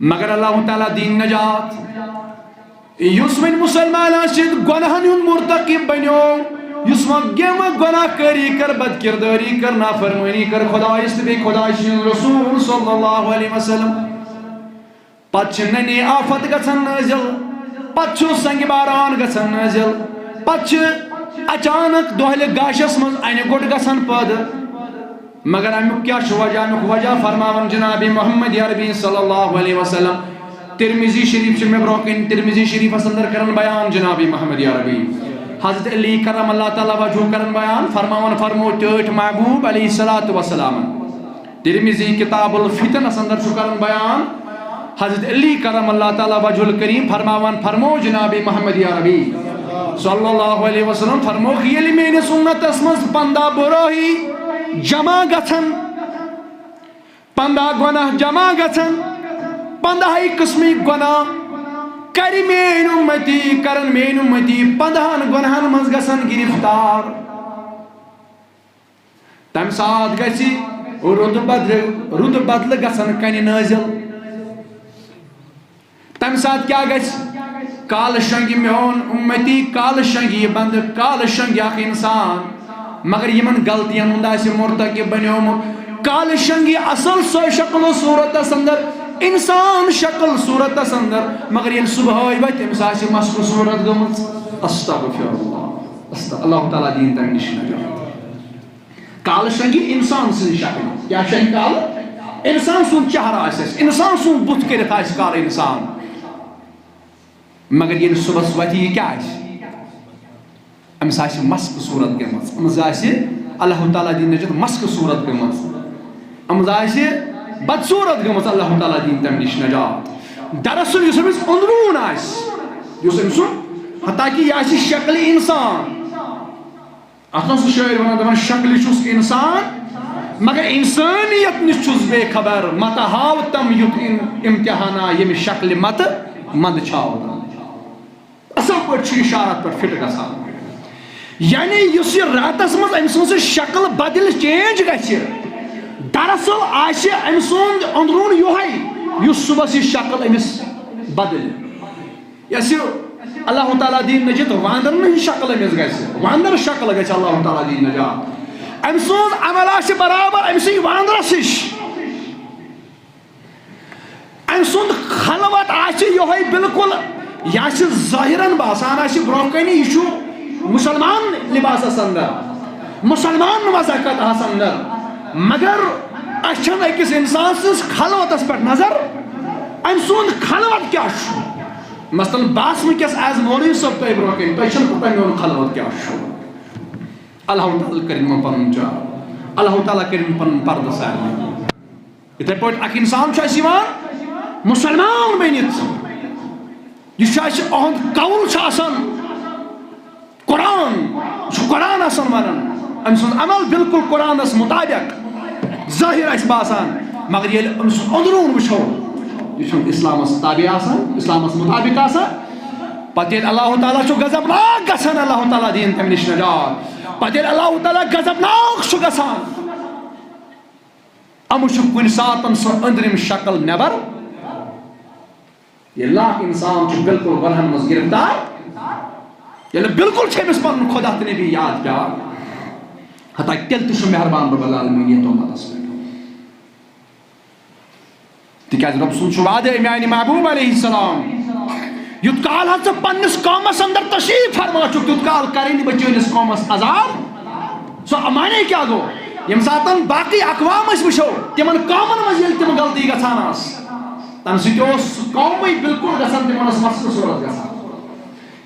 مگر اللہ تعالیٰ دین نجات یس ون مسلمان گناہن ہند مرتکب بنو یس گیم گناہ کاری کر بد کرداری کر نافرمانی کر خدایس بی خدای رسول صلی اللہ علیہ وسلم پتہ ننی آفت گژھان نازل پتہ سنگ باران گژھان نازل پتہ اچانک دہلہِ گاشس مز انہ گوٹ گژھان پد مگر امیک کیا وجہ امیک وجہ فرماون جناب محمد عربی صلی اللہ علیہ وسلم ترمذی شریف سے میں بروکن ترمذی شریف اندر کرن بیان جناب محمد عربی حضرت علی کرم اللہ تعالیٰ وجہ کرن بیان فرماون فرمو ٹھٹ محبوب علیہ الصلوۃ والسلام ترمذی کتاب الفتن اندر کرن بیان حضرت علی کرم اللہ تعالیٰ وجہ الکریم فرماون فرمو جناب محمد عربی صلی اللہ علیہ وسلم فرمو یلی میری سنت اسمز پندہ براہی جمع گھن پندہ گناہ جمع گھن پندہائی قسمی گناہ کری مین امتی کرن مین امتی پندہن گناہن مز گھن گرفتار تم ساتھ گسی رد بدل گھن کنی نازل تم ساتھ کیا گس کال شنگی میون امتی کال شنگی بند کال شنگی اخ انسان مگر یمن غلطیاں ہند مرتکب بنیومت کال شنگی اصل سو شکل و صورت اندر انسان شکل صورت اندر مگر یل صبح تمس مسک صورت گمت استغفر اللہ اللہ تعالیٰ دین تم نش کال شنگی انسان سن شکل کیا شنگ کال انسان سن چہرہ انسان سن بت کرت کال انسان مگر یل صبح وتی کیا امس مسک صورت گمت امس اللہ تعالیٰ دین نجت مسک صورت گمت امس بد صورت گمت اللہ تعالیٰ دین تم نش نجات دراصل اس امس اندرون اس حتیٰ کہ یہ شکل انسان اتنا سہ شاعر ونان شکل چھس انسان مگر انسانیت نش چھس بے خبر مت ہاو تم یت امتحانہ یم شکل مت مند چھاو اصل پہ اشارت پہ فٹ گژھان یعنی اس راتس مز ام سن شکل بدل چینج گھ دراصل آس ام سند اندرون یہ صبح شکل امس بدل یس اللہ تعالیٰ دین نجت واندرن ہند شکل امس گھ واندر شکل گھ اللہ تعالیٰ دین نجات ام سن عمل آس برابر ام سی واندرس ہش ام سند خلوت آس یہ بالکل یہ ظاہرن باسان آس برو کنی یہ مسلمان لباس اندر مسلمان مذاقت اندر مگر اچھن اکس انسان سز خلوتس پہ نظر ام سند خلوت کیا مثلا باس ونکس ایز مولوی صاحب تہ برو کن تہ چھن پتہ میون خلوت کیا اللہ تعالیٰ کرن پن جا اللہ تعالیٰ کرن پن پردہ سار اتھے پٲٹھۍ اکھ انسان چھُ اسہِ یِوان مسلمان بٔنِتھ یہ چھُ اہُنٛد قول چھُ آسان قرآن قرآن آسان ونان ام سن عمل بالکل قرآنس مطابق ظاہر اس باسان مگر یل ام سن اندرون وچھو یہ اسلامس تابع آسان اسلامس مطابق آسان پتہ یل اللہ تعالیٰ چھُ غضبناک گژھان اللہ تعالیٰ دین تم نش نجات پتہ یل اللہ تعالیٰ غضبناک چھُ گژھان ام چھُ کُنہِ ساتن سۄ أنٛدرِم شکل نٮ۪بر ییٚلہِ اکھ انسان چھُ بالکل گۄنہن منٛز گرفتار ییٚلہِ بالکل چھِ أمِس پنُن خۄدا تہٕ نبی یاد پیٚوان حتیٰ تیٚلہِ تہِ چھُ مہربان رب العالمیٖن یتھ اُمتس پٮ۪ٹھ تِکیٛازِ رۄب سُنٛد چھُ وعدٕ میانہِ محبوٗب علیہ السلام یُت کال حظ ژٕ پننِس قومس اندر تشریٖف فرما چھُکھ تیُت کال کرٕنۍ نہٕ بہٕ چٲنِس قومس عذاب سُہ معنی کیٛاہ گوٚو ییٚمہِ ساتہٕ باقٕے اقوام أسۍ وٕچھو تِمن قومن منٛز ییٚلہِ تِم غلطی گژھان آسہٕ تمہِ سۭتۍ اوس قومٕے بالکل گژھان تِمن ٲس مسلہٕ صورت گژھان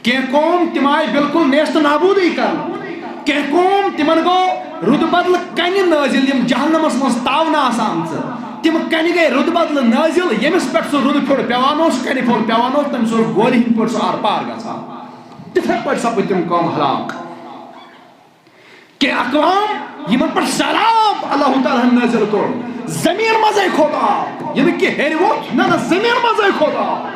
کینٛہہ قوم تِم آیہِ بالکل نیست نابوٗدٕے کرنہٕ کینٛہہ قوم تِمن گوٚو رُدٕ بدلہٕ کنہِ نٲزِل یِم جہنمس منٛز تاونہٕ آسہٕ آمژٕ تِم کنہِ گٔے رُدٕ بدلہٕ نٲزِل ییٚمِس پٮ۪ٹھ سُہ رُدٕ پھیوٚر پیٚوان اوس کنہِ پھیوٚر پیٚوان اوس تٔمِس اوس گولہِ ہٕنٛدۍ پٲٹھۍ سُہ آر پار گژھان تِتھے پٲٹھۍ سپٕدۍ تِم قوم ہلاک کینٛہہ اقوام یِمن پٮ۪ٹھ سیلاب اللہ تعالیٰ ہن نٲزِل کوٚر زمیٖن منٛزے کھوٚت آب یہِ نہٕ کہِ ہیٚرِ ووٚتھ نہ نہ زمیٖن منٛزے کھوٚت آب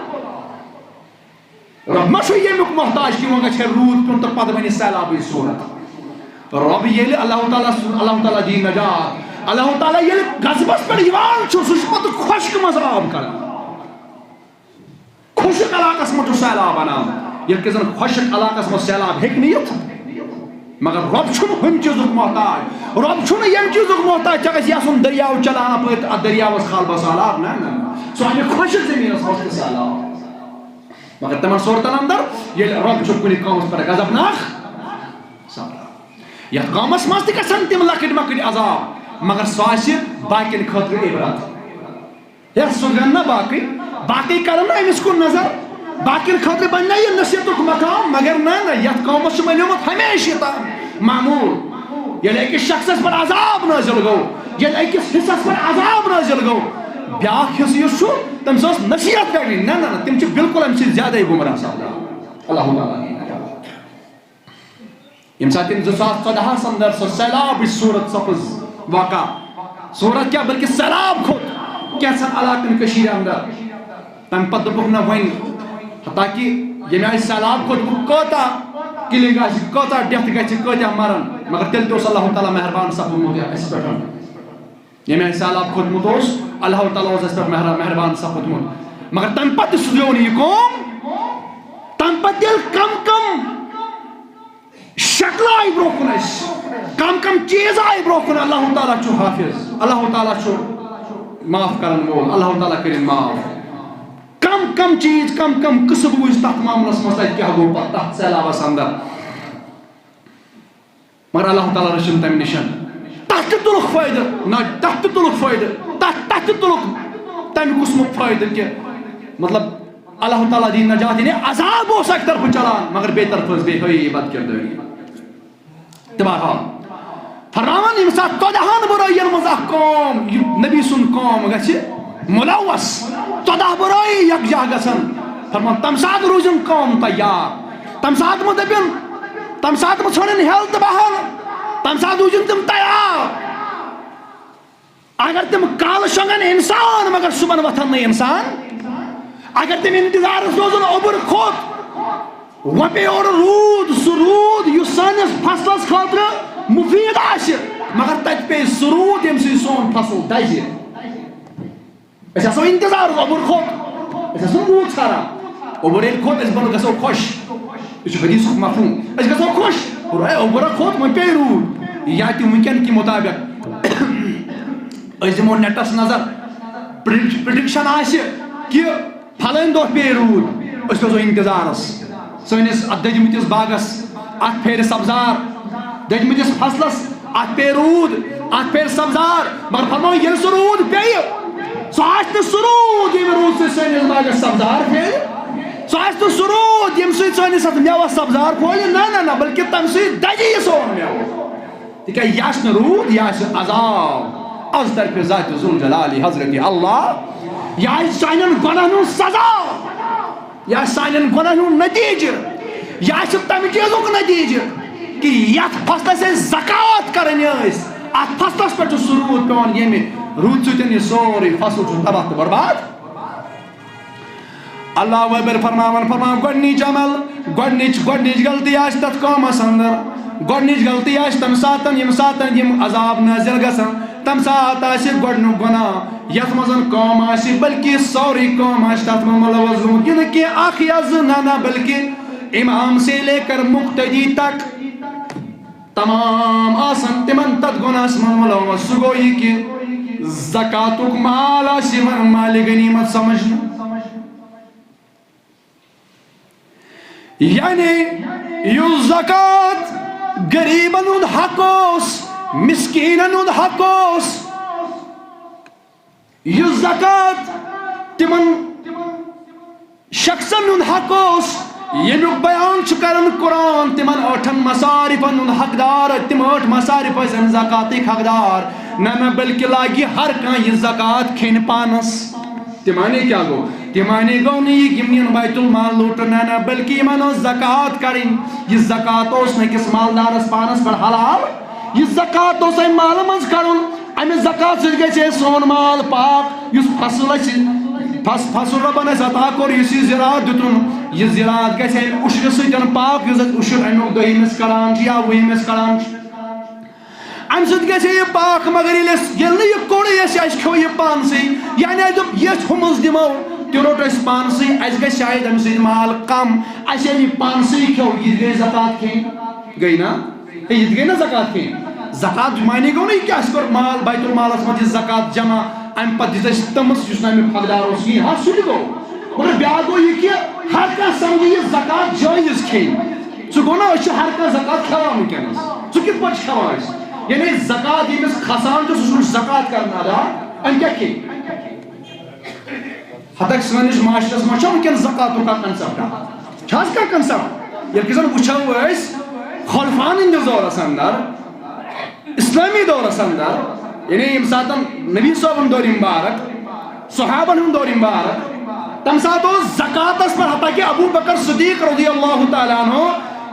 رب ما چھُ ییٚمیُک محتاج کہِ وۄنۍ گژھِ ہے روٗد پیوٚن تہٕ پتہٕ بنہِ سیلابٕچ صوٗرت رب ییٚلہِ اللہ تعالیٰ دِی نجات اللہ تعالیٰ ییٚلہِ غضبس پٮ۪ٹھ یِوان چھُ سُہ چھُ پتہٕ خۄشکہِ منٛز آب کران خشک علاقس مجھ سیلاب انان یہ کہ زن خشک علاقس مجھ سیلاب ہیک نیت مگر رب چھن ہم چیزک محتاج رب چھن یم چیزک محتاج چاہے یسن دریاو چلان پت ات دریاوس خال بسالاب نا سو ہمیں خشک زمینس مجھ سیلاب مگر تمن صورتن اندر یہ رب چھن کنی قومس پر غضبناک سالاب یت قومس مز تہ گژھن تم لکٹ مکٹ عذاب مگر سہ آسہِ باقین خٲطرٕ عبرت یس سُہ گن نا باقی کرن نا أمس کُن نظر باقین خٲطرٕ بن نا یہ نصیحتُک مقام مگر نہ یتھ قومس چھُ بنیومُت ہمیشہ یہ معمول ییٚلہِ أکِس شخصس پر عذاب نازل گوٚو ییٚلہِ أکِس حصس پر عذاب نازل گوٚو بیاکھ حصہٕ یُس چھُ تٔمِس ٲس نصیحت کرٕنۍ نہ نہ تِم چھِ بالکل اَمہِ سۭتۍ زیادَے گمراہ سپدان اللہ تعالیٰ یم سات 2014 اندر سو سیلاب صورت سپز واقع صورت کیا بلکہ سیلاب کھوت کیسن علاقن کشیر اندر تم پت دبک نہ ون تاکہ یہ آئی سیلاب کھوت کوتا کلنگ آئی کوتا ڈیتھ گئی کوتا مرن مگر تیل تو اللہ تعالیٰ مہربان سپدمت اس پہ یہ آئی سیلاب کھوتمت اس اللہ تعالیٰ اس پہ مہربان سپدمت مگر تم پت سو یہ قوم تم پت دل کم شکل آئی بروکن اس کم چیز آئی بروکن اللہ تعالیٰ چھو حافظ اللہ تعالیٰ چھو معاف کرن وول اللہ تعالیٰ کرن معاف کم چیز کم قسم وز تحت معاملس مزید کیا گو پتہ تحت سیلابس اندر مگر اللہ تعالیٰ رچن تم نشن تحت تلک فائدہ نہ تحت تلک فائدہ تحت تلک تم قسمک فائدہ کہ مطلب اللہ تعالیٰ دین نجات یعنی عذاب ہو سکتا طرف چلان مگر بے طرف بے ہوئی بد کرداری تباہا فرمان یم سات تودہان برائی مزاح قوم نبی سن قوم گچھ ملوث تودہ برائی یک جا گسن فرمان تم سات روزن قوم تیار تم سات مدبن تم سات مچھوڑن ہیل تباہن تم سات روزن تم تیار اگر تم کال شنگن انسان مگر صبح وطن نہیں انسان اگر تم انتظار روزن عبر کھوت وپے اور رود سرود یو سانس فصلس خاطر مفید آشی مگر تت پہ سرود یم سی سون فصل دجی اس اسو انتظار عبر کھوت اس اسو رود سارا عبر ایل کھوت اس بنو گسو خوش اس حدیث مفہوم اس گسو خوش عبر کھوت من پہ رود یا تی ممکن کی مطابق اس دمو نیٹس نظر پریڈکشن آشی کہ پھلن دو پہ رود اس گسو انتظارس سنس ات دجمتس باغس ات پھیر سبزار دجمتس فصلس ات پہ رود ات پھیر سبزار مگر فرمو یہ سرود پہ سو آج تو سرود یم رود سے سنس باغس سبزار پھیر سو آج تو سرود یم سے سنس میوہ سبزار پھول نہ بلکہ تم سے دجی سون میوہ تکہ یاش رود یاش عذاب از طرف ذات ذوالجلال حضرت اللہ یا سانن گناہن سزا یا سانن گناہن نتیجہ یا تمہ چیزک نتیجہ کہ یت فصلس زکوٰۃ کرن ات فصلس پہ سرود پیوان یم رود سۭتۍ یہ سورُے فصل تباہ تو برباد اللہ وبر فرمان گۄڈنِچ عمل گۄڈنِچ غلطی آسہِ تتھ قومس اندر گۄڈنِچ غلطی آسہِ تمہِ ساتن یم عذاب نازل گژھن تمہِ ساتہٕ آسہِ گۄڈنیُک گۄناہ یتھ منٛز قوم آسہِ بلکہ سورُے قوم آسہِ تتھ منٛز ملوث گوٚمُت یہِ نہٕ کینٛہہ اکھ یا زٕ نہ بلکہ امام سے لے کر مقتدی تک تمام آسن تمن تتھ گناہس منٛز ملوث سُہ گوٚو یہِ کہ زکاتُک مال آسہِ یِوان مالِ غنیمت سمجھنہٕ یعنی یُس زکات غریبن ہُنٛد حق اوس مسکینن ہُنٛد حق اوس یُس زکات تمن شخصن ہُنٛد حق اوس ییٚمیُک بیان چھُ کران قرآن تمن 8 مصارفن ہُنٛد حقدار تم 8 مصارف ٲسن زکاتٕکۍ حقدار نہ بلکہ لاگہِ ہر کانٛہہ یہِ زکات کھیٚنہِ پانس تمانے کیا گو تمانے گو نہٕ یہِ یِم نِن بیت المال لوٗٹن نہ بلکہ یمن ٲس زکات کرٕنۍ یہِ زکات اوس نہٕ أکِس مالدارس پانس پٮ۪ٹھ حلال یہِ زکات اوس امہِ مالہٕ منٛز کرُن امہِ زکات سۭتۍ گژھِ ہے سون مال پاک یُس فصل اسہِ فصل ربن اسہِ عطا کوٚر یُس یہِ زِراعت دِتُن یہِ زِراعت گژھِ ہے اُشرٕ سۭتۍ پاک یُس اسہِ اُشُر امیُک 2ہمِس کڑان چھِ یا 20ہمِس کڑان چھِ امہِ سۭتۍ گژھِ ہے یہِ پاک مگر ییٚلہِ نہٕ یہِ کوٚڑٕے اَسہِ کھیوٚو یہِ پانسٕے یعنی اَسہِ دوٚپ یہِ ہُمِس دِمو تہ روٹ اس پانسٕے اَسہِ گژھِ شاید اَمہِ سۭتۍ مال کم اَسہِ ییٚلہِ یہِ پانسٕے کھیوٚو یہِ تہِ گٔے زکات کھیٚنۍ گٔے نا یہِ تہِ گٔے نا زکات کھیٚنۍ زکات معنی گوٚو نہٕ یہِ کہِ اَسہِ کوٚر مال بیت المالس منٛز دِژ زکات جمع اَمہِ پتہٕ دِژ اَسہِ تٔمِس یُس نہٕ اَمیُک حقدار اوس کِہیٖنۍ ہا سُہ تہِ گوٚو مگر بیٛاکھ گوٚو یہِ کہِ ہر کانٛہہ سمجھِ یہِ زکات جٲیز کھیٚنۍ سُہ گوٚو نا أسۍ چھِ ہر کانٛہہ زکات کھٮ۪وان وٕنکٮ۪نس سُہ کِتھ پٲٹھۍ چھِ کھٮ۪وان أسۍ یعنی زکات ییٚمِس کھسان چھُ سُہ چھُنہٕ زکات کران ادا أمۍ کیٛاہ کھیٚیہِ ہتک سٲنِس معاشرس منٛز چھا وٕنکٮ۪ن زکاتُک کانٛہہ کنسپٹ چھا حظ کانٛہہ کنسپٹ ییٚلہِ کہِ زن وٕچھو أسۍ خلفان ہٕنٛدِس دورس انٛدر اسلامی دورس انٛدر یعنی ییٚمہِ ساتہٕ نبی صٲبُن دورِ مبارک صحابن ہُنٛد دورِ مبارک تمہِ ساتہٕ اوس زکاتس پٮ۪ٹھ ہتا کہ ابوٗ بکر صدیق رضی اللہ تعالیٰ عنہ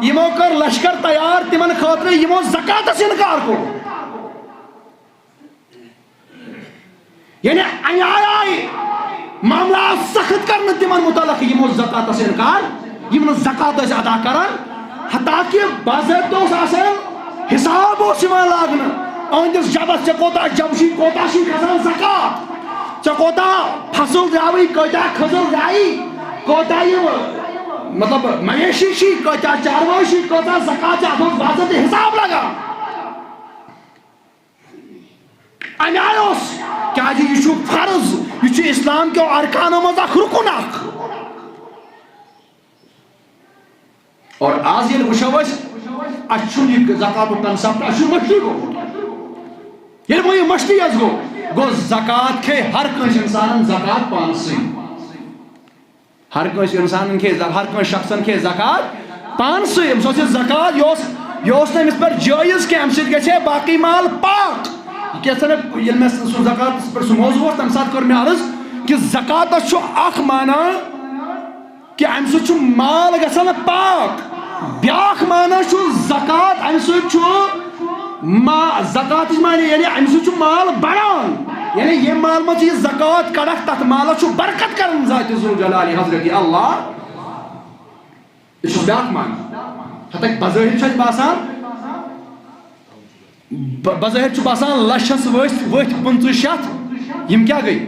یِمو کٔر لشکر تیار تِمن خٲطرٕ یِمو زکاتس انکار کوٚر یعنی آیہِ معاملات سخت کرنہٕ تِمن متعلق یِمو زکاتس انکار یِم نہٕ زکات ٲسۍ ادا کران حتیٰ کہ باضٲبطہٕ اوس آسان حساب اوس یِوان لاگنہٕ أہنٛدِس جبس ژےٚ کوتاہ جبہٕ چھی کوتاہ چھی کھسان زکات ژےٚ کوتاہ فصل درٛاوٕے کۭتیاہ کھٔزٕر درٛایی کوتاہ یِم مطلب مویشی چھی کۭتیاہ چاروٲے چھی کۭژاہ زکات چھِ اتھ اوس باضٲبطہٕ حساب لگان اَمہِ آیہِ اوس کیٛازِ یہِ چھُ فرض یہِ چھُ اسلام کیو ارکانو منٛز اکھ رُکُن اکھ اور آز ییٚلہِ وٕچھو أسۍ اَسہِ چھُنہٕ یہِ زکاتُک کنسپٹ اَسہِ چھُ مٔشتٕے گوٚمُت ییٚلہِ وۄنۍ یہِ مٔشتٕے حظ گوٚو زکات کھیٚیہِ ہر کٲنٛسہِ اِنسانن زکات پانسٕے ہر کٲنٛسہِ اِنسانن کھیٚیہِ ہر کٲنٛسہِ شخصن کھیٚیہِ زکات پانسٕے أمِس اوس یہِ زکات یہِ اوس نہٕ أمِس پٮ۪ٹھ جٲیز کینٛہہ اَمہِ سۭتۍ گژھِ ہے باقٕے مال پاک کیٛاہ سا ییٚلہِ مےٚ سُہ زکاتس پٮ۪ٹھ سُہ موضوٗع اوس تمہِ ساتہٕ کٔر مےٚ عرض کہِ زکاتس چھُ اکھ معنی کہِ اَمہِ سۭتۍ چھُ مال گژھان پاک بیاکھ معنی چھُ زکات اَمہِ سۭتۍ چھُ زکاتٕچ معنی یعنی اَمہِ سۭتۍ چھُ مال بڑان یعنی ییٚمہِ مال منٛز ژٕ یہِ زکات کڑکھ تتھ مالس چھُ برکت کران ذاتِ ذوالجلالِ حضرت اللہ یہِ چھُ بیاکھ معنی ہتک بظٲہر چھُ اَسہِ باسان بظٲہر چھُ باسان لچھس ؤتھۍ 500 یِم کیٛاہ گٔے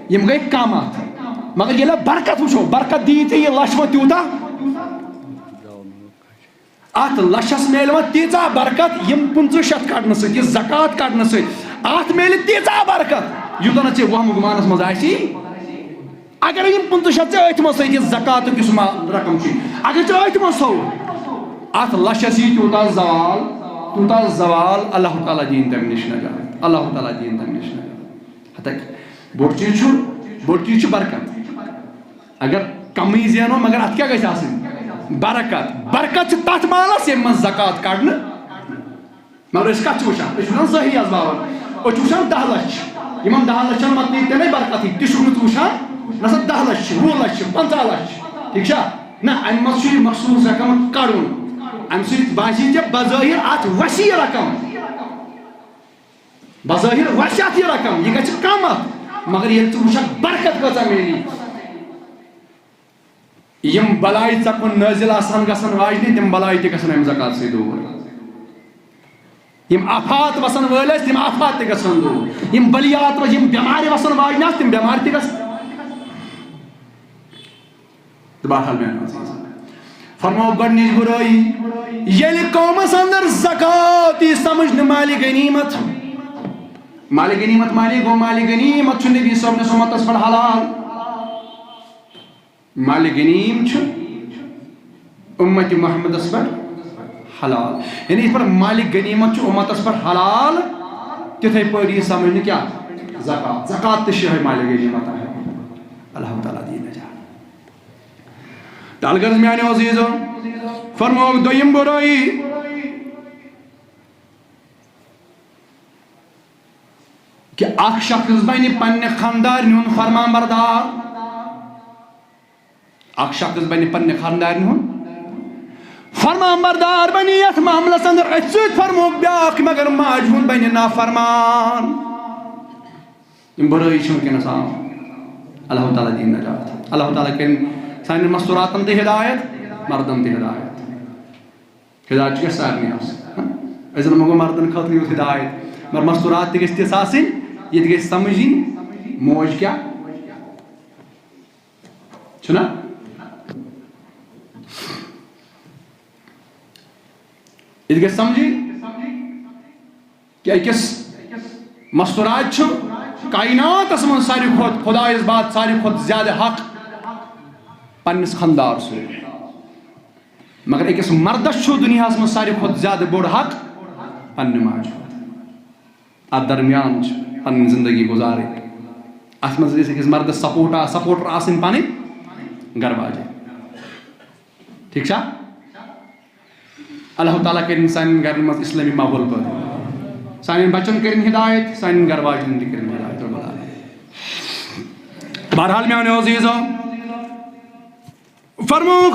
یِم گٔے کم اتھ مگر ییٚلہِ برکت وٕچھو برکت دِیہِ ژےٚ یہِ لچھ وۄنۍ تیوٗتاہ اتھ لچھس میلہِ وۄنۍ تیٖژاہ برکت یِم 500 کڑنہٕ سۭتۍ یہِ زکات کڑنہٕ سۭتۍ اتھ میلہِ تیٖژاہ برکت یوٗتاہ نہٕ ژےٚ وہمہٕ گُمانس منٛز آسی اگر یِم 500 ژےٚ أتھۍ منٛز تھٲیِتھ یہِ زکاتُک یُس رقم چھُ اگر ژےٚ أتھۍ منٛز تھوٚوُتھ اتھ لچھس یی تیوٗتاہ زوال اللہ تعالیٰ دِیِن تمہِ نِش نجات اللہ تعالیٰ دِیِن تمہِ نِش نجات ہتک بوٚڑ چیٖز چھُ برکت اگر کمٕے زینو مگر اتھ کیٛاہ گژھِ آسٕنۍ برکت چھِ تتھ مالس ییٚمہِ منٛز زکات کڑنہٕ مگر أسۍ کتھ چھِ وٕچھان أسۍ چھِ وٕچھان ظٲہری اسبابن أسۍ چھِ وٕچھان 10 لچھ یِمن 10 لچھن متہٕ نیرِ تیٚلے برکتٕے تہِ چھُکھ نہٕ ژٕ وٕچھان نہ سا 10 لچھ چھِ 20 لچھ چھِ 50 لچھ ٹھیٖک چھا نہ امہِ منٛز چھُ یہِ مخصوٗص رقم کڑُن امہِ سۭتۍ باسی ژےٚ بظٲہر اتھ وسیع رقم بظٲہر وسہِ اتھ یہِ رقم یہِ گژھِ کم اتھ مگر ییٚلہِ ژٕ وٕچھکھ برکت کۭژاہ میلی یِم بلایہِ ژےٚ کُن نٲزِل آسان گژھن واجنہِ تِم بلایہِ تہِ گژھن امہِ زکات سۭتۍ دوٗر یِم آفات وسن وٲلۍ ٲسۍ تِم آفات تہِ گژھن دوٗر یِم بلیات منٛز یِم بٮ۪مارِ وسن واجنہِ آسہٕ تِم بٮ۪مارِ تہِ گژھن تہٕ بہرحال میٛانہِ فرماو گۄڈنِچ بُرٲیی ییٚلہِ قومس انٛدر زکات یی سمجھنہٕ مالِ غنیٖمت مالہِ گوٚو مالِ غنیٖمت چھُ نبی صٲبنِس اُمتس پٮ۪ٹھ حلال مالِ غنیٖم چھُ اُمتِ محمدس پٮ۪ٹھ حلال یعنی یِتھ پٲٹھۍ مالِ غنیٖمت چھُ اُمتس پٮ۪ٹھ حلال تِتھے پٲٹھۍ یی سمجھنہٕ کیٛاہ زکات تہِ چھِ یِہوٚے مالِ غنیٖمت اللہ تعالیٰ دِیہِ نجات تلغرض میانیو عزیزو فرموک دویم برٲیی کہ اکھ شخص بنہِ پننہِ خاندارنہِ ہُنٛد فرمان بردار اکھ شخص بنہِ پننہِ خاندارنہِ ہُنٛد فرمان بردار بنہِ یتھ معاملس انٛدر أتھۍ سۭتۍ فرموک بیاکھ مگر ماجہِ ہُنٛد بنہِ نافرمان یِم برٲیی چھِ وٕنکٮ۪نس عام اللہ تعالیٰ دِیِن نجات اللہ تعالیٰ کٔرِنۍ سانٮ۪ن مستوٗراتن تہِ ہدایت مردن تہِ ہدایت چھِ گژھِ سارنٕے آسٕنۍ أسۍ زن منٛگو مردن خٲطرٕ یوت ہدایت مگر مستوٗرات تہِ گژھِ تِژھ آسٕنۍ یہِ تہِ گژھِ سمجھِنۍ موج کیٛاہ چھنا یہ گژھِ سمجھی کہ أکِس مستورات چھُ کائناتس من ساری کھۄتہٕ خدایس بات ساری کھۄتہٕ زیادٕ حق پننس خاندار سۭتۍ مگر أکِس مردس چھُ دُنیاہس من ساری کھۄتہٕ زیادٕ بوٚڑ حق پننہِ ماجہِ اتھ درمیان چھِ پنٕنۍ زندگی گزارٕنۍ اتھ منٛز گژھِ أکِس مردس سپورٹر آسٕنۍ پنٕنۍ گھر واجٮ۪ن ٹھیک چھا اللہ تعالیٰ کرن سانٮ۪ن گرن منٛز اسلٲمی ماحول پٲدٕ سانٮ۪ن بچن کرن ہدایت سانٮ۪ن گھر واجٮ۪ن تہِ کرن ہدایت رب العالمین بہرحال میانیو عزیزو فرموک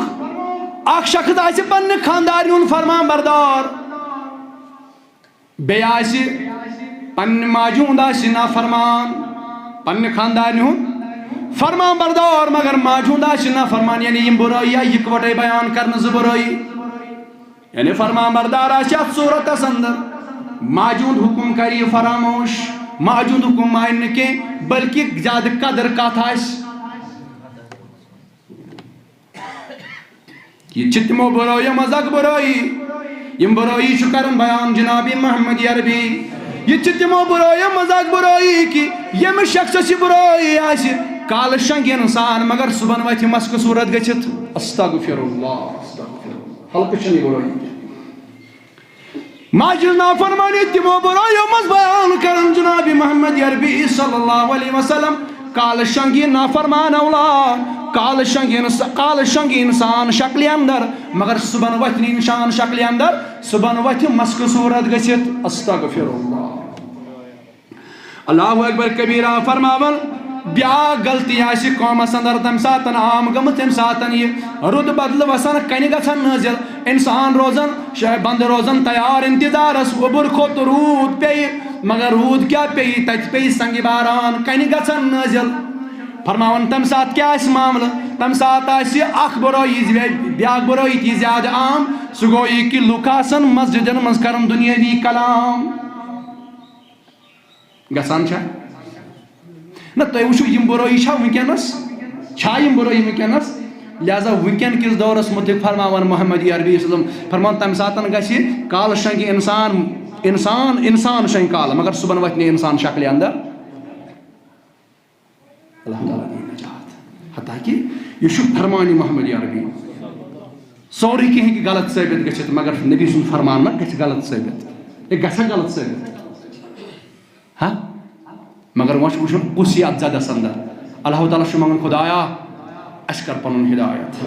اکھ شخص آسہِ پننہِ خاندارِ ہُنٛد فرمان بردار بیٚیہِ آسہِ پننہِ ماجہِ ہُنٛد آسہِ نافرمان پننہِ خاندارِ ہُنٛد فرمان بردار مگر ماجہِ ہُنٛد آسہِ نافرمان یعنی یِم بُرٲیی آیہِ یِکوَٹَے بیان کرنہٕ زٕ بُرٲیی یعنی فرمان بردار آسہِ اتھ صوٗرتس انٛدر ماجہِ ہُنٛد حُکم کرِ یہِ فراموش ماجہِ ہُنٛد حُکم مانہِ نہٕ کینٛہہ بلکہِ زیادٕ قدر کتھ آسہِ یہ چھِ تِمو بُرٲیو منٛز اکھ بُرٲیی یِم بُرٲیی چھُ کران بیان جناب محمد عربی یہ چھِ تِمو بُرٲیو منٛز اکھ بُرٲیی کہ ییٚمہِ شخصس یہِ بُرٲیی آسہِ کالہٕ شنٛگہِ انسان مگر صُبحن وتھِ مسکہٕ صوٗرت گٔژھِتھ استغفر اللہ ہلکہٕ چھنہٕ یہِ بُرٲیی ماجہِ ہٕنٛز نافرمانی تِمو بُرٲیو منٛز بیان کران جناب محمد عربی صلی اللہ علیہ وسلم کالہٕ شنٛگہِ نافرمان اولاد کالہٕ شنٛگہِ انسان شکلہِ اندر مگر صُبحن وتھِ نہٕ انسان شکلہِ اندر صُبحن وتھِ مسکہٕ صوٗرت گٔژھِتھ استغفر اللہ اکبر کبیرہ فرماون بیاکھ غلطی آسہِ قومس اندر تمہِ ساتہٕ عام گٔمٕژ تمہِ ساتہٕ یہِ رُد بدلہٕ وسان کنہِ گژھان نٲزِل انسان روزان بنٛدٕ روزان تیار انتظارس اوٚبُر کھوٚت روٗد پیٚیہِ مگر روٗد کیٛاہ پیٚیہِ تتہِ پیٚیہِ سنگہِ باران کنہِ گژھان نٲزِل فرماون تمہِ ساتہٕ کیٛاہ آسہِ معاملہٕ تمہِ ساتہٕ آسہِ اکھ بُرٲیی بیاکھ بُرٲیی تہِ زیادٕ عام سُہ گوٚو یہِ کہِ لُکھ آسن مسجدن منٛز کران دُنیٲوی کلام گژھان چھا نہ تُہۍ وٕچھِو یِم بُرٲیی چھا وٕنکیٚنس چھا یِم بُرٲیی وٕنکیٚنس لہذا وٕنکیٚن کِس دورس متعلق فرماون محمد عربی وسلم فرمان تمہِ ساتہٕ گژھِ کالہٕ شنٛگہِ انسان شنٛگہِ کالہٕ مگر صُبحن وتھِ نہٕ انسان شکلہِ اندر اللہ تعالیٰ دی نجات حتیٰ کہ یہ چھُ فرمانہِ محمد عربی سورُے کینٛہہ ہیٚکہِ غلط ثٲبت گٔژھِتھ مگر نبی سُنٛد فرمان ما گژھِ غلط ثٲبت یہِ گژھِ غلط ثٲبت ہاں مگر وۄنۍ چھُ وٕچھُن کُس یی اتھ زدس اندر اللہ تعالیٰ چھُ منگان خدایا اَسہِ کر پنُن ہدایت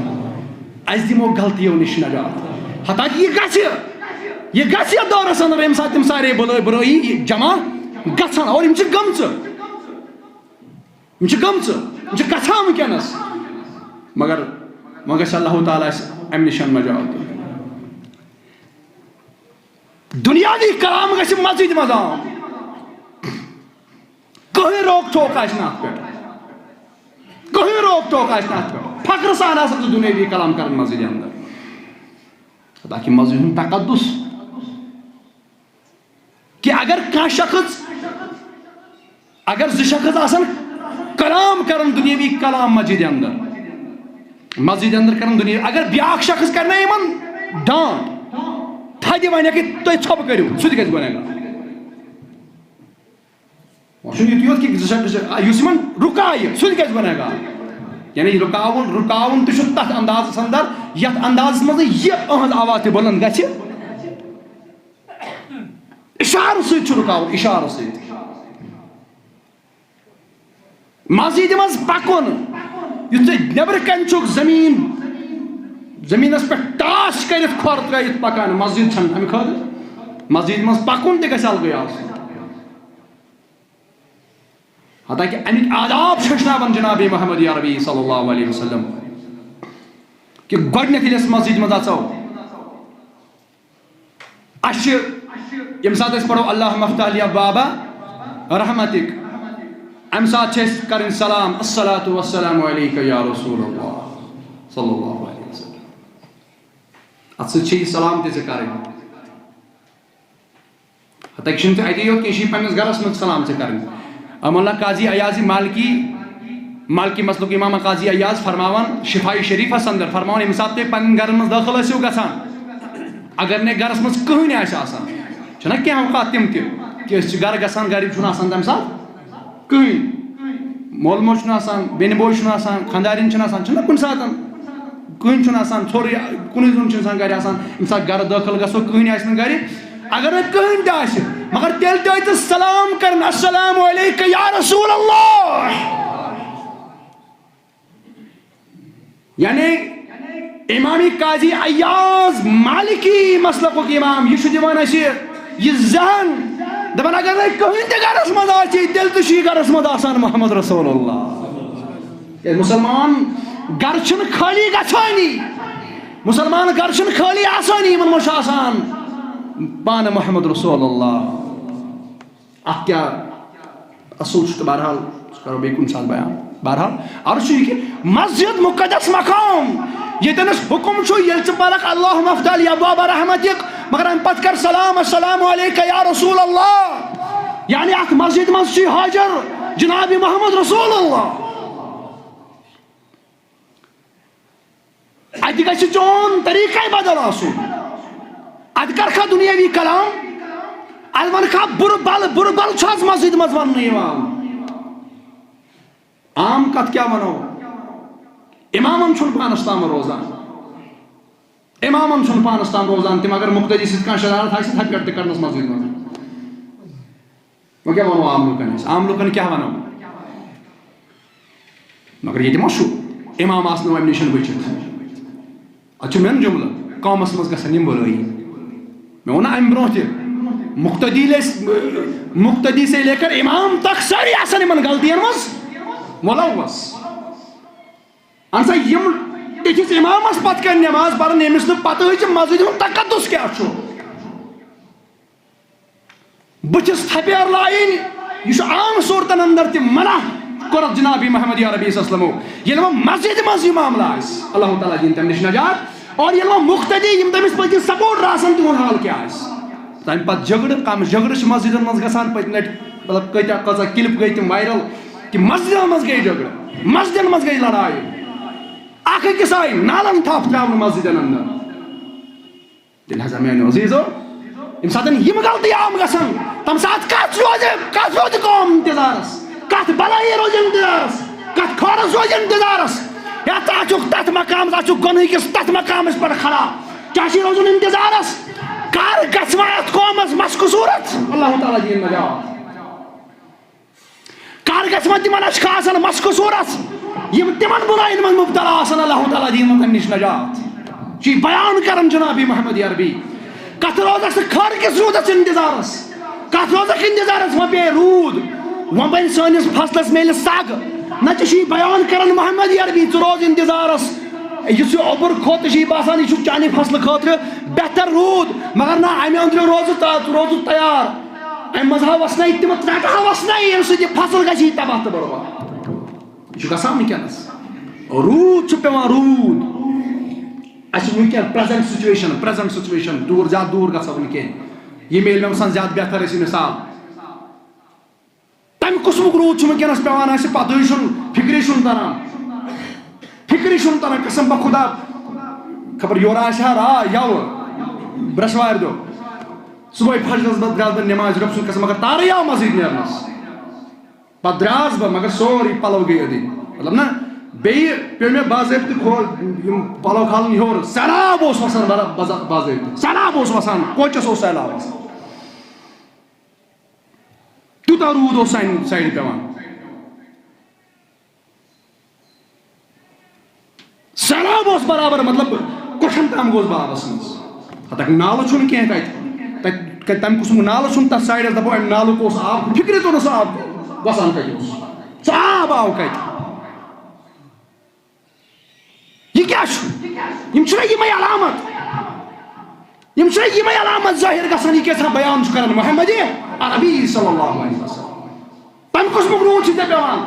اَسہِ دِمو غلطیو نِش نجات حتیٰ کہ یہ گژھِ یتھ دورس اندر ییٚمہِ ساتہٕ تِم سارے بُرٲیی جمع گژھن اور یِم چھِ گٔمژٕ یِم چھِ گژھان وٕنکیٚنس مگر وۄنۍ گژھِ اللہ تعالیٰ اَسہِ امہِ نِش نجات دُنیاوی کلام گژھِ مسجد منٛز عام کٕہٕنۍ روک ٹوک آسہِ نہٕ اتھ پٮ۪ٹھ کٕہٕنۍ روک ٹوک آسہِ نہٕ اتھ پٮ۪ٹھ فخرٕ سان آسان ژٕ دُنیاوی کلام کران مسجدِ اندر تاکہ مسجد ہُنٛد تقدس کہ اگر کانٛہہ شخص اگر زٕ شخص آسان کلام کران دُنیاوی کلام مسجدِ اندر کران دُنیا اگر بیاکھ شخص کرنا یِمن ڈانٹ تھدِ وَنہِ کہ تُہۍ ژھۄپہٕ کٔرِو سُہ تہِ گژھِ گۄنہگار وۄنۍ چھُنہٕ یُتُے یوت کہ زٕ شخص یُس یِمن رُکایہِ سُہ تہِ گژھِ گۄنہگار یعنی رُکاوُن تہِ چھُ تتھ اندازس اندر یتھ اندازس منٛز یہِ أہنٛز آواز تہِ بُلند گژھِ اِشارٕ سۭتۍ چھُ رُکاوُن اِشارٕ سۭتۍ مسجدِ منٛز پکُن یُتھ ژٕ نٮ۪برٕ کنہِ چھُکھ زٔمیٖنس پٮ۪ٹھ ٹاس کٔرِتھ کھۄر ترٲیِتھ پکان مسجد چھنہٕ امہِ خٲطرٕ مسجدِ منٛز پکُن تہِ گژھِ الگٕے آسُن حتیٰ کہ امیِکۍ آداب چھِ ہیٚچھناوان جناب محمد عربی صلی اللہ علیہ وسلم کہ گۄڈنٮ۪تھ ییٚلہِ أسۍ مسجد منٛز اژو اَسہِ چھِ ییٚمہِ ساتہٕ أسۍ پرو اللہ مفتح لی ابوابا رحمتک امہِ ساتہٕ چھِ أسۍ کرٕنۍ سلام الصلاۃ والسلام علیکہ یا رسول اللہ صلی اللہ علیہ وسلم اتھ سۭتۍ چھِ یہِ سلام تہِ ژےٚ کرٕنۍ حتیٰ کہ چھُنہٕ ژےٚ اَتی یوت کینٛہہ یہِ چھِ پننِس گرس منٛز سلام ژےٚ کرٕنۍ امولہ قاضی ایاض مالکی مالکی مسلک امام قاضی ایاز فرماوان شفائی شریفس اندر فرماوان ییٚمہِ ساتہٕ تُہۍ پنٕنٮ۪ن گرن منٛز دٲخل ٲسِو گژھان اگر نے گرس منٛز کٕہٕنۍ آسہِ آسان چھُنہ کینٛہہ اوقات تِم تہِ کہِ أسۍ چھِ گرٕ گژھان گرِ چھُنہٕ آسان تمہِ ساتہٕ کٕہٕنۍ مول موج چھُنہٕ آسان بیٚنہِ بوے چھُنہٕ آسان خانٛدارٮ۪ن چھِنہٕ آسان چھُنہ کُنہِ ساتہٕ کٕہٕنۍ چھُنہٕ آسان ژھوٚرُے کُنُے زوٚن چھُ اِنسان گرِ آسان ییٚمہِ ساتہٕ گرٕ دٲخل گژھو کٕہٕنۍ آسہِ نہٕ گرِ اگر نہٕ کٕہٕنۍ تہِ آسہِ مگر تیٚلہِ تہِ ٲسۍ سلام کران السلام علیکم یا رسول اللہ یعنی امام قاضی ایاز مالکی مسلکُک امام یہ چھُ دِوان اَسہِ یہ ذہن دپان اگر نہٕ کٕہٕنۍ تہِ گرس منٛز آسہِ تیٚلہِ تہِ چھُ یہِ گرس منٛز آسان محمد رسول اللہ مُسلمان گرٕ چھُنہٕ خٲلی گژھٲنی مُسلمان گرٕ چھُنہٕ خٲلی آسٲنی یِمن منٛز چھُ آسان پانہٕ محمد رسول اللہ اتھ کیٛاہ اصوٗل چھُ تہٕ بہرحال سُہ کرو بیٚیہِ کُنہِ ساتہٕ بیان بہرحال عرض چھُ یہِ کہِ مسجد مُقدس مقام ییٚتٮ۪ن أسۍ حُکم چھُ ییٚلہِ ژٕ پرکھ اللہُم افضل یا باب رحمتک مگر امہِ پتہٕ کر سلام السلام علیکم یا رسول اللہ یعنی اتھ مسجد منٛز چھُے حاضر جناب محمد رسول اللہ اتہِ گژھِ چون طریقے بدل آسُن اتہِ کرکھا دُنیٲوی کلام اتہِ ونکھا بُرٕ بل چھُ آز مسجد منٛز وننہٕ یِوان عام کتھ کیٛاہ ونو امامن چھُنہٕ پانس تام روزان امامن چھُنہٕ پانس تام روزان تِم اگر مُقتدی سۭتۍ کانٛہہ شرارت آسہِ تھپہِ پٮ۪ٹھ تہِ کرنس مسجد منٛز وۄنۍ کیٛاہ ونو عام لُکن أسۍ عام لُکن کیٛاہ ونو مگر ییٚتہِ ما چھُ امام آسنو امہِ نِش بٔچِتھ اتھ چھُ مین جملہٕ قومس منٛز گژھن یِم بُرٲیی مےٚ ووٚن نہ امہِ برونٛہہ تہِ مُقتدی سے لے کر امام تک سٲری آسن یِمن غلطین منٛز مُلوث اہن سا یِم تِتھِس امامس پتہٕ کنۍ نٮ۪ماز پران ییٚمِس نہٕ پتہٕ چھِ مسجد ہُنٛد تقدس کیٛاہ چھُ بٕتھِس تھپیر لایِنۍ یہِ چھُ عام صوٗرتن اندر تہِ منع کوٚرُکھ جناب محمد یا ربی صلی اللہ علیہ وسلم ییٚلہِ وۄنۍ مسجد منٛز یہِ معاملہٕ آسہِ اللہ تعالیٰ دِیِن تمہِ نِش نجات اور ییٚلہِ وۄنۍ مُقتدی یِم تٔمِس پٔتۍ سپوٹر آسن تِہُنٛد حال کیٛاہ آسہِ تمہِ پتہٕ جگڑٕ کم جگڑٕ چھِ مسجدن منٛز گژھان پٔتمہِ لٹہِ مطلب کۭژاہ کلپ گٔے تِم وایرل کہِ مسجدن منٛز گٔے جگڑٕ مسجدن منٛز گٔے لڑایہِ اکھ أکِس آیہِ نالن تھپھ تراونہٕ مسجدن اندر لہذا میانیو عزیزو ییٚمہِ ساتہٕ یِم غلطی عام گژھن تمہِ ساتہٕ کتھ روزِ قوم انتظارس کتھ بلایی روزِ انتظارس کتھ خٲرس روزِ انتظارس یا ژٕ اژُکھ تتھ مقامس اژُکھ گۄنہٕ کِس تتھ مقامس پٮ۪ٹھ کھڑا کیٛاہ چھُے روزُن انتظارس کر گژھِ وۄنۍ اتھ قومس مشقہٕ صوٗرت اللہ تعالیٰ دِیِن نجات کر گژھِ وۄنۍ تِمن اشخاصن مشقہٕ صوٗرت یِم تِمن بُرایَن منٛز مُبتلا آسن اللہ تعالیٰ دِیِن وۄنۍ تمہِ نِش نجات چھُ بیان کران جناب محمد یا ربی کتھ روزکھ ژٕ خٲر کِس روٗدس انتظارس کتھ روزکھ انتظارس وۄنۍ پیٚیہِ روٗد وۄنۍ بنہِ سٲنِس فصلس میلہِ سگ نتہٕ چھُے بیان کران محمد یا ربی ژٕ روز انتظارس یُس یہِ اوٚبُر کھوٚت چھُے باسان یہِ چھُ چانہِ فصلہٕ خٲطرٕ بہتر روٗد مگر نہ امہِ أنٛدرٕ روزُکھ تیار امہِ منٛز ہا وسنٲیِتھ تِم ژرٛٹہٕ ہا وسنٲیِتھ ییٚمہِ سۭتۍ یہِ فصل گژھِ تباہ تہٕ برباد یہِ چھُ گژھان وٕنکیٚنس روٗد چھُ پیٚوان روٗد اَسہِ چھِ وٕنکیٚن پریزنٹ سُچویشن دوٗر زیادٕ دوٗر گژھو نہٕ کینٛہہ یہِ میلہِ مےٚ باسان زیادٕ بہتر ٲسۍ مِثال تمہِ قٕسمُک روٗد چھُ وٕنکیٚنس پیٚوان اَسہِ پتہٕ چھُنہٕ فِکری چھُنہٕ تران قسم بہ خدا خبر یورٕ آسہِ ہا یوٕ برٛٮ۪سوارِ دۄہ صبحٲے فجرس منٛز درٛاس بہٕ نٮ۪مازِ رۄب سُنٛد قسم مگر تارٕے آو مسجد نیرنس پتہٕ درٛاس بہٕ مگر سورُے پلو گٔے أدٕنۍ مطلب نہ بیٚیہِ پیٚو مےٚ باضٲبطہٕ یِم پلو کھالٕنۍ ہیوٚر سہلاب اوس وسان باضٲبطہٕ سہلاب اوس وسان کوچس اوس سہلاب وسان تیوٗتاہ روٗد اوس سانہِ سایڈٕ پیٚوان سہلاب اوس برابر مطلب کوٹھٮ۪ن تام گوٚس بہٕ آبس منٛز تتھ نالہٕ چھُنہٕ کینٛہہ تتہِ تمہِ قٕسمُک نالہٕ چھُنہٕ تتھ سایڈس دپو امہِ نالُک اوس آب فِکرِ توٚر نہٕ سُہ آب وسان کتہِ اوس سُہ آب آو کتہِ یہِ کیٛاہ چھُ یِم چھِنہ یِمے علامت ظٲہِر گژھان یہِ کیٛاہ بیان چھُ کران محمد عربی صلی اللہ علیہ وسلم تمہِ قٕسمُک روٗد چھُ ژےٚ پیٚوان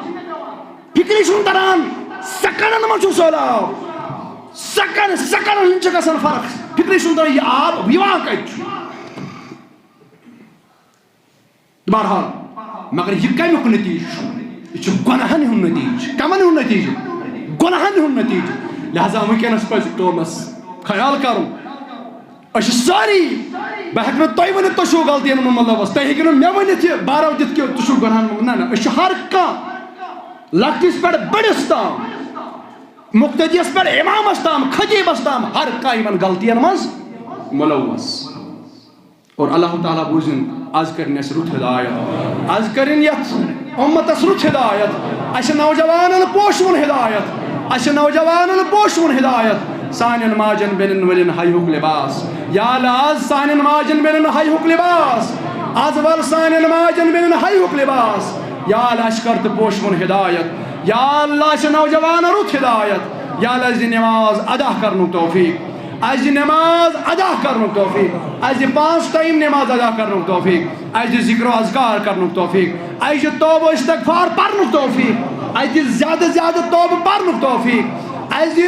فِکری چھُنہٕ تران سیکنڈن منٛز چھُ سہلاب سیکنڈن ہٕنٛز چھِ گژھان فرق فِکری چھُنہٕ تران یہِ آب یِوان کتہِ چھُ بہرحال مگر یہِ کمیُک نتیٖجہٕ چھُ یہ گناہن ہن نتیجہ کمن ہن نتیجہ گناہن ہن نتیجہ لہذا ونکس پز قومس خیال کرو اش ساری بہ ہیکہ تۄہہِ ؤنِتھ تُہۍ چھُو غلطین منٛز ملوث تُہۍ ہیٚکِو نہٕ مےٚ ؤنِتھ یہِ بارو دِتھ کہِ تُہۍ چھُو گۄنہن منٛز نہ نہ أسۍ چھِ ہر کانٛہہ لۄکٹِس پٮ۪ٹھ بٔڑِس تام مُقتدیَس پٮ۪ٹھ اِمامس تام خطیٖبس تام ہر کانٛہہ یِمن غلطین منٛز ملوث اور اللہ تعالیٰ بوٗزِن آز کٔرِنۍ اَسہِ رُت ہدایت آز کٔرِنۍ یتھ اُمتس رُت ہدایت اَسہِ نوجوانن پوشوُن ہدایت اَسہِ نوجوانن پوشوُن ہدایت سانٮ۪ن ماجن بیٚنٮ۪ن ؤلِن ہایہُک لباس یا اللہ آز سانٮ۪ن ماجن بیٚنٮ۪ن ہایہُک لباس آز ول سانٮ۪ن ماجن بیٚنٮ۪ن ہایہُک لباس یا اللہ اَسہِ کر تہٕ پوشوُن ہدایت یا اللہ اَسہِ نوجوانن رُت ہدایت یا اللہ اَسہِ دِ نماز ادا کرنُک توفیق اَسہِ دِ نماز ادا کرنُک توفیق اَسہِ دِ 5 ٹایم نماز ادا کرنُک توفیق اَسہِ دِ ذکر و اذکار کرنُک توفیق اَسہِ دِ توبہ استغفار پرنُک توفیق اَسہِ دِ زیادٕ زیادٕ توبہ پرنُک توفیق اَسہِ دِ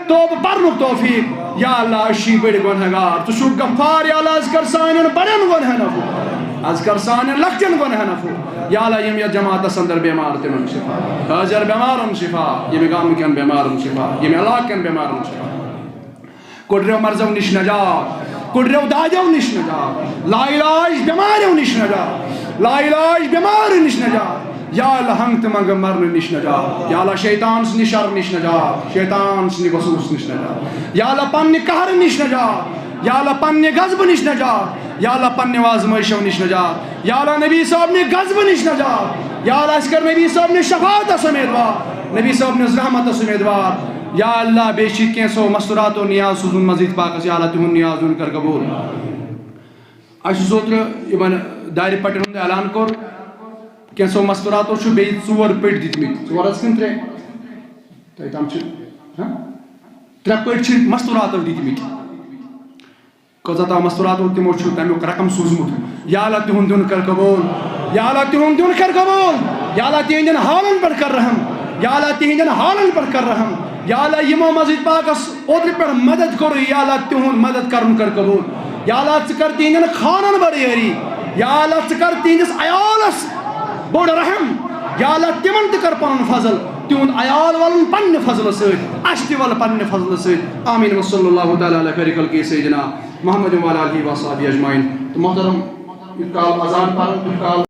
توبہ پرنُک توفیق یا اللہ أسۍ چھِ بٔڑۍ گۄنہگار ژٕ چھُکھ غفار یا اللہ آز کر سانٮ۪ن بڑٮ۪ن گۄنہن عفو آز کر سانٮ۪ن لۄکٹٮ۪ن گۄنہن عفو یا اللہ یِم یتھ جماعتس اندر بٮ۪مار تِمن شفا حٲضر بٮ۪مارن شفا ییٚمہِ گامہٕ کٮ۪ن بٮ۪مارن شفا ییٚمہِ علاقہٕ کٮ۪ن بٮ۪مارن شفا کُڑریو مرضو نِش نجات کُڑریو دادیو نِش نجات لا علاج بٮ۪ماریو نِش نجات لا علاج بٮ۪مارِ نِش نجات یا اللہ ہنگ تہٕ منگہٕ مرنہٕ نِش نجات یا اللہ شیطان سٕنٛدِ شر نِش نجات شیطان سٕنٛدِ وسوٗس نِش نجات یا اللہ پننہِ قہرٕ نِش نجات یا اللہ پننہِ غضبہٕ نِش نجات یا اللہ پننہِ آزمٲیشو نِش نجات یا اللہ نبی صٲبنہِ غضبہٕ نِش نجات یا اللہ اَسہِ کر نبی صٲبنہِ شفاعتس اُمیدوار نبی صٲبنِس رحمتس اُمیدوار یا اللہ بیٚیہِ چھِ کینٛژھو مستوراتو نیاز سوٗزمُت مزیٖد پاکس یا اللہ تِہُنٛد نیاز وُن کر قبوٗل اَسہِ اوترٕ یِمن دارِ پٹٮ۪ن ہُنٛد اعلان کوٚر کینٛژھو مستوراتو چھُ بیٚیہِ 4 پٔٹۍ دِتمٕتۍ 4 حظ کِنہٕ 3 تۄہہِ تام چھِ 3 پٔٹۍ چھِ مستوراتو دِتمٕتۍ کۭژاہ تام مستوراتو تِمو چھُ تمیُک رقم سوٗزمُت یا اللہ تِہُنٛد دیُن کر قبوٗل یا اللہ تِہُنٛد دیُن کر قبوٗل یا اللہ تِہنٛدٮ۪ن حالن پٮ۪ٹھ کر رحم یا اللہ تِہنٛدٮ۪ن حالن پٮ۪ٹھ کر رحم یا اللہ یِمو مزیٖد پاکس اوترٕ پٮ۪ٹھ مدد کوٚر یا اللہ تِہُنٛد مدد کرُن کر قبوٗل یا اللہ ژٕ کر تِہنٛدٮ۪ن خانن بڑٲری یا اللہ ژٕ کر تِہنٛدِس عیالس بوٚڑ رحم یا اللہ تِمن تہِ کر پنُن فضل تِہُنٛد عیال ولُن پننہِ فضلہٕ سۭتۍ اَسہِ تہِ ول پننہِ فضلہٕ سۭتۍ آمیٖن وصلی اللہ تعالیٰ علی خیر خلقہ سیدنا محمد وعلی آلہ وصحبہ اجمعین تہٕ محترم یوٗت کال اذان پرن تیوٗت کال